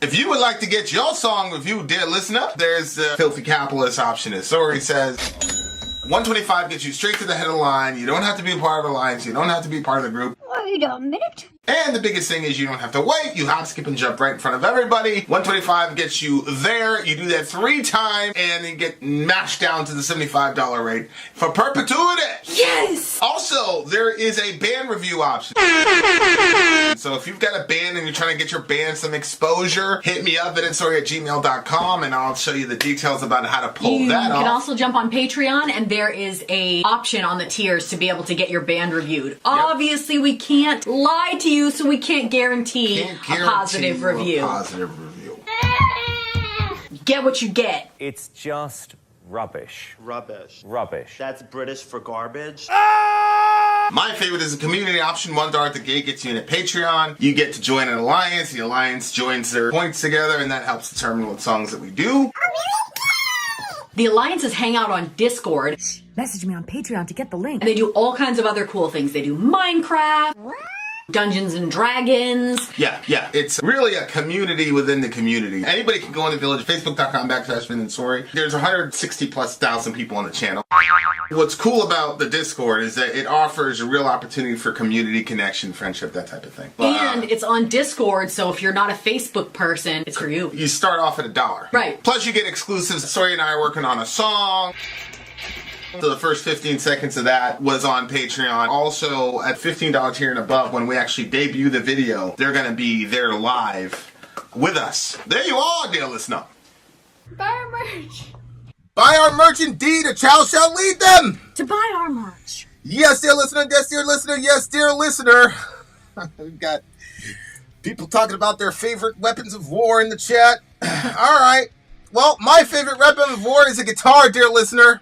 If you would like to get your song reviewed, dear listener, there's the Filthy Capitalist option. As Sori says, 125 gets you straight to the head of the line. You don't have to be a part of the alliance. You don't have to be part of the group. Wait a minute. And the biggest thing is you don't have to wait. You hop, skip, and jump right in front of everybody. 125 gets you there. You do that 3 times, and you get mashed down to the $75 rate for perpetuity. Yes! Also, there is a band review option. So if you've got a band and you're trying to get your band some exposure, hit me up at vinsori@gmail.com, and I'll show you the details about how to pull that off. You can also jump on Patreon, and there is a option on the tiers to be able to get your band reviewed. Yep. Obviously, we can't lie to you, so we can't guarantee a positive review. Get what you get. It's just rubbish. Rubbish. Rubbish. That's British for garbage. My favorite is the community option. $1 at the gate gets you in a Patreon. You get to join an alliance. The alliance joins their points together, and that helps determine what songs that we do. The alliances hang out on Discord. Message me on Patreon to get the link. And they do all kinds of other cool things. They do Minecraft, Dungeons and Dragons. Yeah. It's really a community within the community. Anybody can go on the village, facebook.com/Vin and Sori. There's 160,000+ people on the channel. What's cool about the Discord is that it offers a real opportunity for community connection, friendship, that type of thing. And it's on Discord, so if you're not a Facebook person, it's for you. You start off at $1. Right. Plus you get exclusives. Sori and I are working on a song. So the first 15 seconds of that was on Patreon. Also, at $15 tier and above, when we actually debut the video, they're going to be there live with us. There you are, dear listener. Buy our merch. Buy our merch indeed, a child shall lead them. To buy our merch. Yes, dear listener, yes, dear listener, yes, dear listener. We've got people talking about their favorite weapons of war in the chat. All right. Well, my favorite weapon of war is a guitar, dear listener.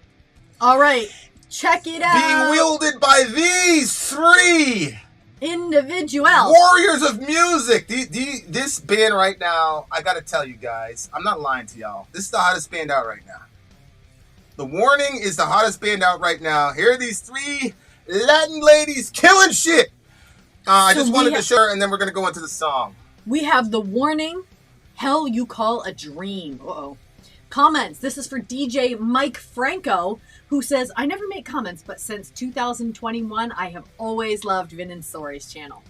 All right, check it out. Being wielded by these 3 individuals. warriors of music. This band right now, I gotta tell you guys, I'm not lying to y'all. This is the hottest band out right now. The Warning is the hottest band out right now. Here are these 3 Latin ladies killing shit. I just wanted to share, and then we're gonna go into the song. We have The Warning, Hell You Call a Dream. Uh-oh. Comments. This is for DJ Mike Franco, who says, I never make comments, but since 2021, I have always loved Vin and Sori's channel.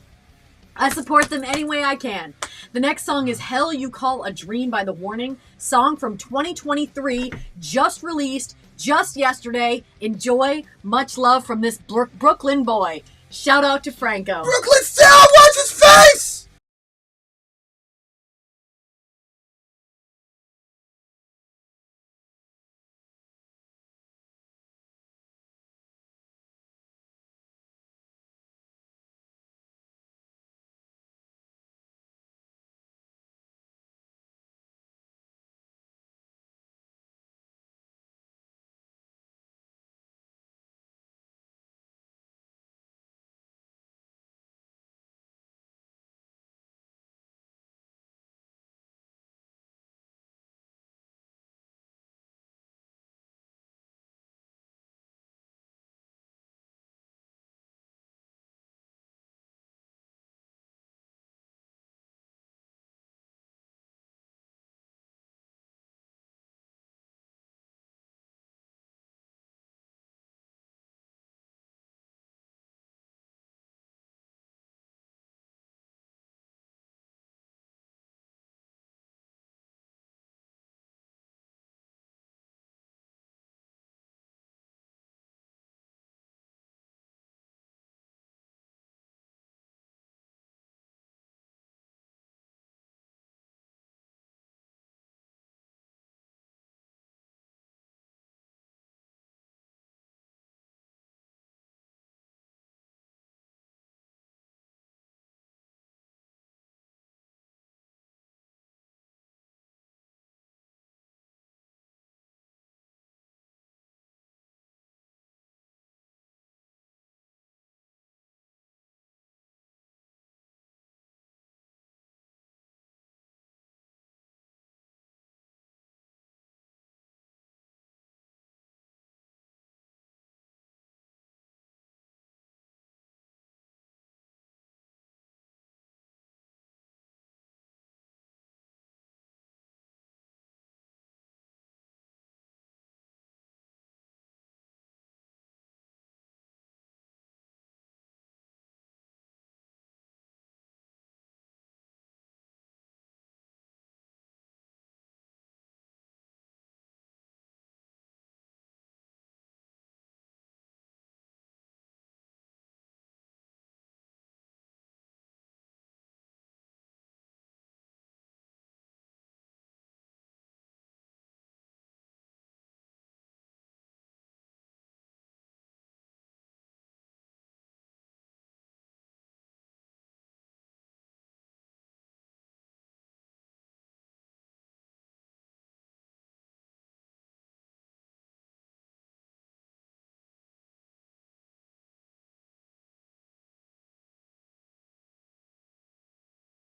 I support them any way I can. The next song is Hell You Call a Dream by The Warning, song from 2023, just released just yesterday. Enjoy. Much love from this Brooklyn boy. Shout out to Franco. Brooklyn Sound, watch his face!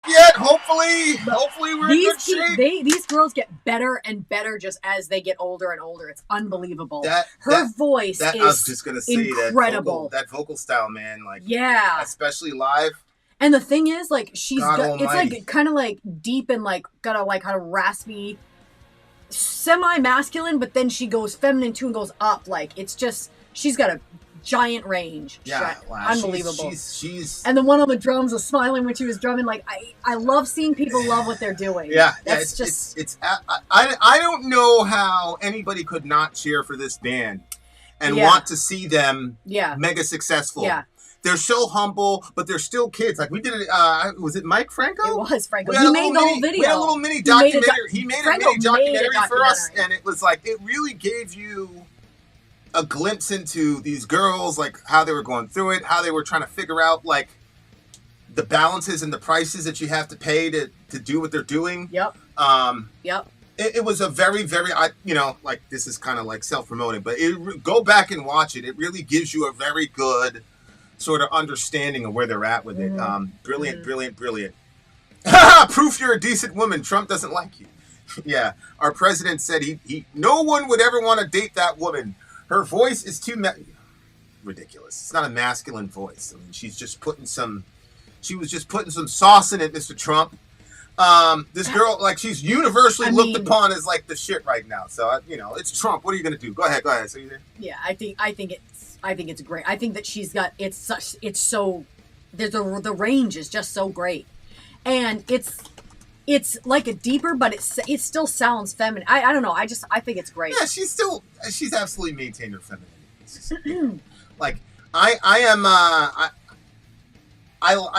yet. Hopefully we're in good shape. These girls get better and better just as they get older and older. It's unbelievable. Her voice is I was just gonna say incredible. That vocal style, man. Like, yeah, especially live. And the thing is, like, it's like kind of like deep and like got a like kind of raspy, semi-masculine, but then she goes feminine too and goes up. Like, it's just she's got a giant range. Yeah, wow. Unbelievable. She's and the one on the drums was smiling when she was drumming. Like, I love seeing people love what they're doing. Yeah, that's I don't know how anybody could not cheer for this band and want to see them mega successful. Yeah. They're so humble, but they're still kids. Like, we did it. Was it Mike Franco? It was Franco. He made the whole video. We had a little mini documentary. He made a mini documentary for us, and it was like, it really gave you a glimpse into these girls, like how they were going through it, how they were trying to figure out like the balances and the prices that you have to pay to do what they're doing. Yep. Yep. It was a very, very, like, this is kind of like self-promoting, but go back and watch it. It really gives you a very good sort of understanding of where they're at with it. Brilliant. Proof you're a decent woman. Trump doesn't like you. Yeah. Our president said no one would ever want to date that woman. Her voice is too ridiculous. It's not a masculine voice. I mean, she was just putting some sauce in it, Mr. Trump. This girl, like, she's universally looked upon as like the shit right now. So, it's Trump. What are you going to do? Go ahead. So you there? Yeah, I think it's great. I think that she's got the range is just so great. And it's like a deeper, but it still sounds feminine. I don't know. I think it's great. Yeah, she's absolutely maintained her femininity. Like, I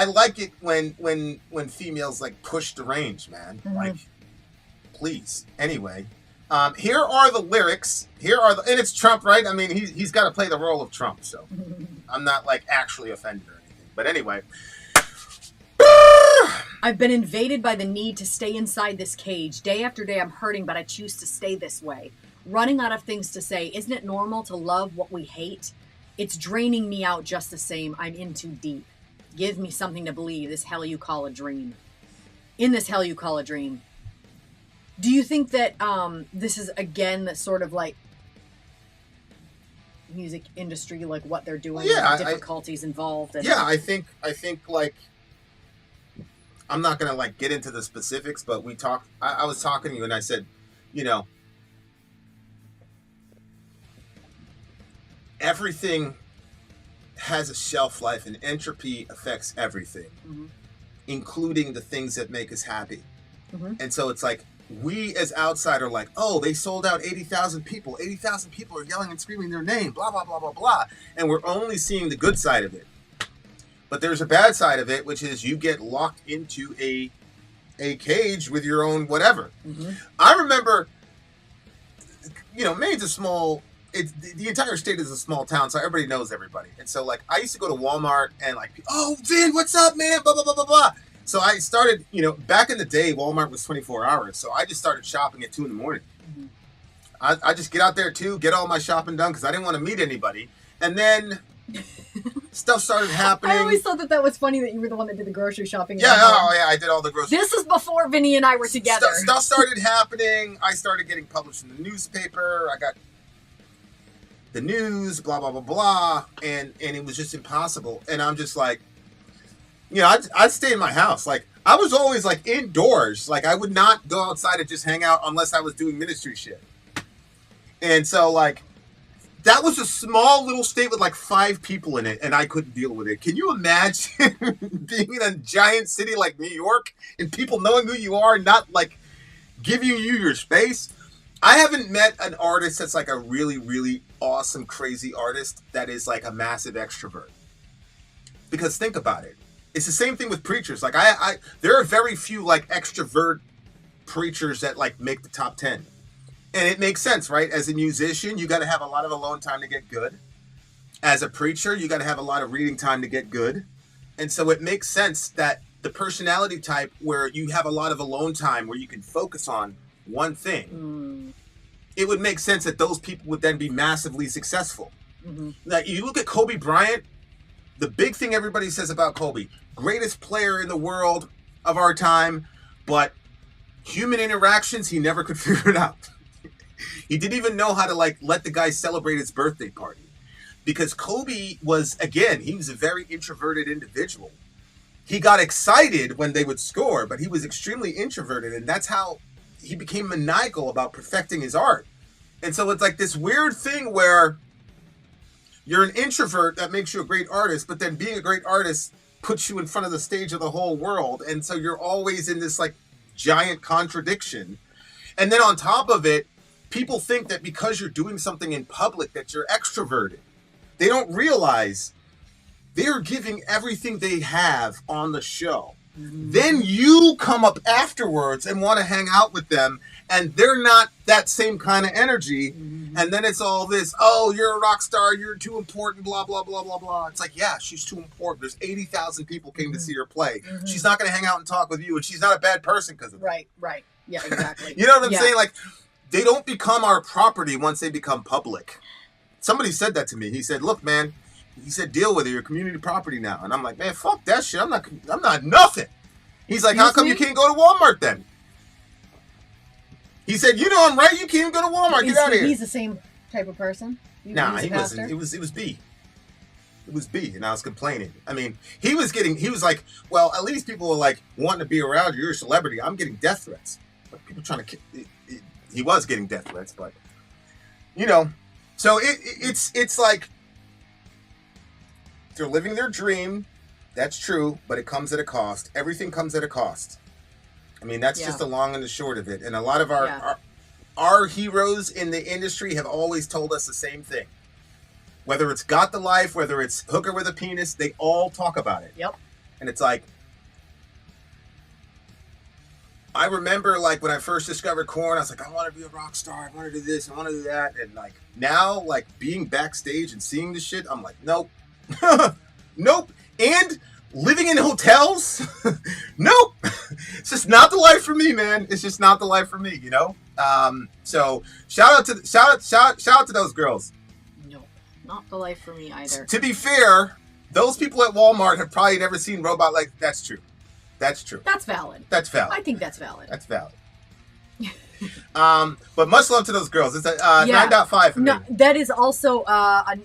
like it when females like push the range, man. Mm-hmm. Like, please. Anyway, here are the lyrics. And it's Trump, right? I mean, he's got to play the role of Trump, so I'm not like actually offended or anything. But anyway. I've been invaded by the need to stay inside this cage. Day after day I'm hurting, but I choose to stay this way. Running out of things to say. Isn't it normal to love what we hate? It's draining me out just the same. I'm in too deep. Give me something to believe. This hell you call a dream. In this hell you call a dream. Do you think that this is, again, the sort of like music industry, like what they're doing, the difficulties involved? I think like, I'm not going to like get into the specifics, but I was talking to you and I said, everything has a shelf life and entropy affects everything, including the things that make us happy. Mm-hmm. And so it's like, we as outsider, like, oh, they sold out 80,000 people. 80,000 people are yelling and screaming their name, blah, blah, blah, blah, blah. And we're only seeing the good side of it. But there's a bad side of it, which is you get locked into a cage with your own whatever. Mm-hmm. I remember, Maine's a small, the entire state is a small town, so everybody knows everybody. And so, like, I used to go to Walmart and, like, oh, Vin, what's up, man? Blah, blah, blah, blah, blah. So I started, back in the day, Walmart was 24 hours. So I just started shopping at 2 a.m. Mm-hmm. I just get out there, too, get all my shopping done because I didn't want to meet anybody. And then stuff started happening. I always thought that was funny that you were the one that did the grocery shopping. Yeah, I did all the grocery. This is before Vinny and I were together. Stuff started happening. I started getting published in the newspaper. I got the news, blah, blah, blah, blah. And it was just impossible. And I'm just like, I'd stay in my house. Like, I was always like indoors. Like, I would not go outside and just hang out unless I was doing ministry shit. And so, like, that was a small little state with like 5 people in it, and I couldn't deal with it. Can you imagine being in a giant city like New York and people knowing who you are, not like giving you your space? I haven't met an artist that's like a really, really awesome, crazy artist that is like a massive extrovert. Because think about it. It's the same thing with preachers. Like, there are very few like extrovert preachers that like make the top 10. And it makes sense, right? As a musician, you got to have a lot of alone time to get good. As a preacher, you got to have a lot of reading time to get good. And so it makes sense that the personality type where you have a lot of alone time where you can focus on one thing, it would make sense that those people would then be massively successful. Mm-hmm. Like, you look at Kobe Bryant, the big thing everybody says about Kobe, greatest player in the world, of our time, but human interactions, he never could figure it out. He didn't even know how to like let the guy celebrate his birthday party. Because Kobe was, again, he was a very introverted individual. He got excited when they would score, but he was extremely introverted, and that's how he became maniacal about perfecting his art. And so it's like this weird thing where you're an introvert that makes you a great artist, but then being a great artist puts you in front of the stage of the whole world. And so you're always in this like giant contradiction. And then on top of it, people think that because you're doing something in public that you're extroverted. They don't realize they're giving everything they have on the show. Mm-hmm. Then you come up afterwards and want to hang out with them, and they're not that same kind of energy. Mm-hmm. And then it's all this, oh, you're a rock star, you're too important, blah, blah, blah, blah, blah. It's like, yeah, she's too important. There's 80,000 people came to see her play. Mm-hmm. She's not going to hang out and talk with you, and she's not a bad person because of it. Right. Yeah, exactly. You know what I'm saying? Like, they don't become our property once they become public. Somebody said that to me. He said, look, man, he said, deal with it. You're community property now. And I'm like, man, fuck that shit. I'm not nothing. He's like, how come you can't go to Walmart then? He said, you know I'm right. You can't even go to Walmart. Get out of here. He's the same type of person? Nah, he wasn't. It was B. It was B, and I was complaining. I mean, he was like, well, at least people were like wanting to be around you. You're a celebrity. I'm getting death threats. But people trying to, he was getting death threats, but, you know. So it's like they're living their dream. That's true, but it comes at a cost. Everything comes at a cost. I mean, that's just the long and the short of it. And a lot of our heroes in the industry have always told us the same thing. Whether it's Got the Life, whether it's Hooker with a Penis, they all talk about it. Yep. And it's like, I remember like when I first discovered Korn, I was like, I want to be a rock star. I want to do this. I want to do that. And like now, like being backstage and seeing this shit, I'm like, nope. Nope. And living in hotels, nope. It's just not the life for me, man. It's just not the life for me, you know? So shout out to those girls. No, not the life for me either. To be fair, those people at Walmart have probably never seen Robot like that's true. That's true. That's valid. That's valid. I think that's valid. That's valid. But much love to those girls. It's a 9.5 for me. No, that is also a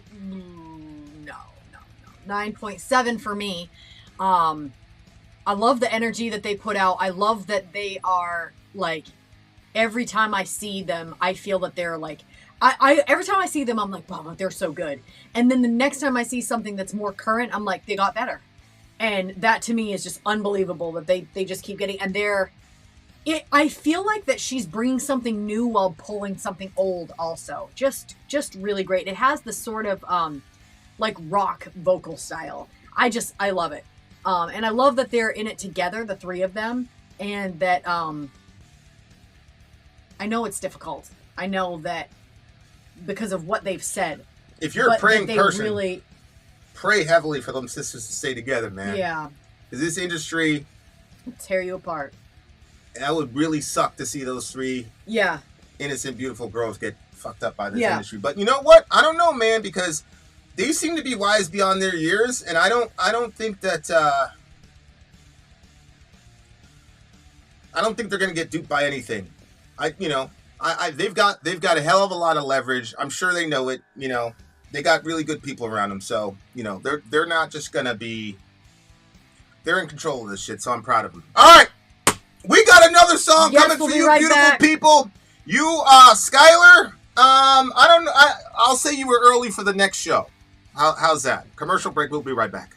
9.7 for me. I love the energy that they put out. I love that they are like, every time I see them, I feel that they're like, I every time I see them, I'm like, wow, they're so good. And then the next time I see something that's more current, I'm like, they got better. And that to me is just unbelievable that they just keep getting, and I feel like that she's bringing something new while pulling something old also. Just really great. It has the sort of, like rock vocal style. I love it. And I love that they're in it together, the three of them, and that, I know it's difficult. I know that because of what they've said. If you're a praying person, pray heavily for them sisters to stay together, man. Yeah. Because this industry will tear you apart. That would really suck to see those three innocent, beautiful girls get fucked up by this industry. But you know what? I don't know, man, because they seem to be wise beyond their years, and I don't think that I don't think they're gonna get duped by anything. They've got a hell of a lot of leverage. I'm sure they know it. You know, they got really good people around them, so you know they're not just gonna be. They're in control of this shit, so I'm proud of them. All right, we got another song coming for you, beautiful people. You, Skylar. I'll say you were early for the next show. How's that? Commercial break. We'll be right back.